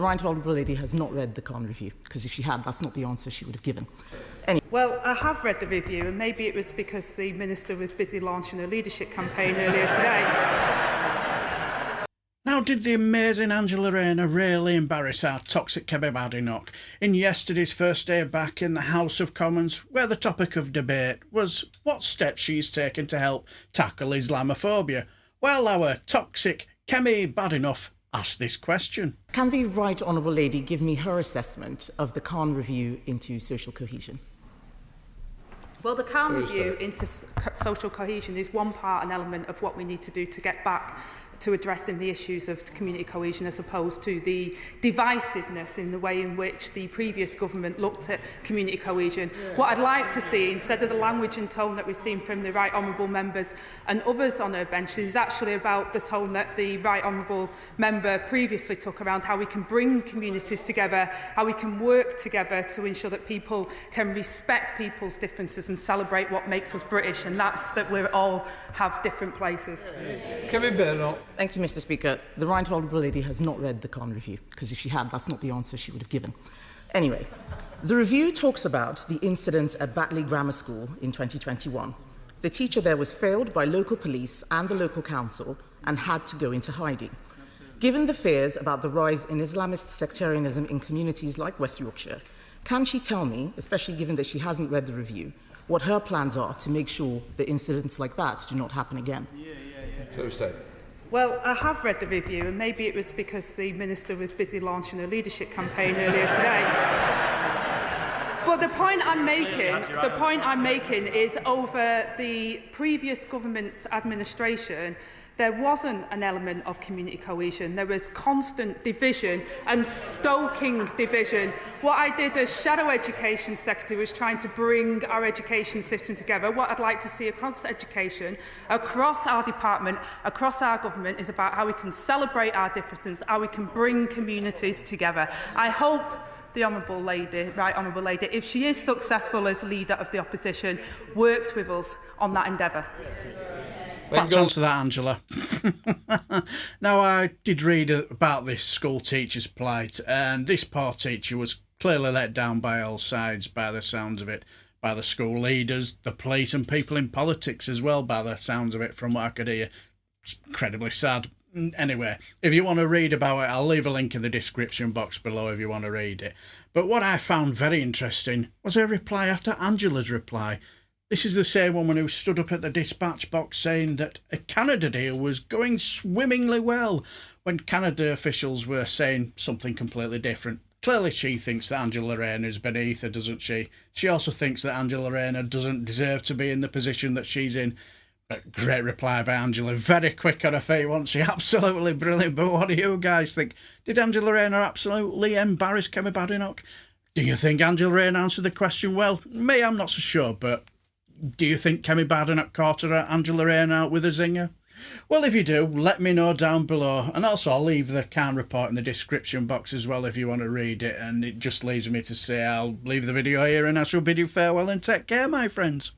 The right honourable lady has not read the Khan review, because if she had, that's not the answer she would have given. Anyway. Well, I have read the review, and maybe it was because the Minister was busy launching a leadership campaign earlier today. Now, did the amazing Angela Rayner really embarrass our toxic Kemi Badenoch in yesterday's first day back in the House of Commons, where the topic of debate was what steps she's taken to help tackle Islamophobia? Well, our toxic Kemi Badenoch asked this question. Can the right honourable lady give me her assessment of the Khan review into social cohesion? Well, the Khan review into social cohesion is one part and element of what we need to do to get back to addressing the issues of community cohesion, as opposed to the divisiveness in the way in which the previous government looked at community cohesion. What I'd like to see, instead of the language and tone that we've seen from the right honourable members and others on her bench, is actually about the tone that the right honourable member previously took around how we can bring communities together, how we can work together to ensure that people can respect people's differences and celebrate what makes us British, and that's that we all have different places. Kemi Badenoch. Thank you, Mr. Speaker. The right honourable lady has not read the Khan review, because if she had, that's not the answer she would have given. Anyway, the review talks about the incident at Batley Grammar School in 2021. The teacher there was failed by local police and the local council and had to go into hiding. Given the fears about the rise in Islamist sectarianism in communities like West Yorkshire, can she tell me, especially given that she hasn't read the review, what her plans are to make sure that incidents like that do not happen again? Well, I have read the review, and maybe it was because the Minister was busy launching a leadership campaign earlier today. But the point I'm making is over the previous government's administration, there wasn't an element of community cohesion. There was constant division and stoking division. What I did as Shadow Education Secretary was trying to bring our education system together. What I'd like to see across education, across our department, across our government, is about how we can celebrate our differences, how we can bring communities together. I hope the Honourable Lady, Right Honourable Lady, if she is successful as leader of the opposition, works with us on that endeavour. Thanks on to that, Angela. Now, I did read about this school teacher's plight, and this poor teacher was clearly let down by all sides, by the sounds of it, by the school leaders, the police, and people in politics as well, by the sounds of it, from what I could hear. It's incredibly sad. Anyway, if you want to read about it, I'll leave a link in the description box below if you want to read it. But what I found very interesting was her reply after Angela's reply. This is the same woman who stood up at the dispatch box saying that a Canada deal was going swimmingly well when Canada officials were saying something completely different. Clearly she thinks that Angela Rayner is beneath her, doesn't she? She also thinks that Angela Rayner doesn't deserve to be in the position that she's in. But great reply by Angela. Very quick on her feet, wasn't she? Absolutely brilliant. But what do you guys think? Did Angela Rayner absolutely embarrass Kemi Badenoch? Do you think Angela Rayner answered the question well? Me, I'm not so sure, but do you think Kemi Badenoch caught her Angela Rayner out with a zinger? Well, if you do, let me know down below. And also, I'll leave the Khan report in the description box as well if you want to read it. And it just leaves me to say I'll leave the video here and I shall bid you farewell and take care, my friends.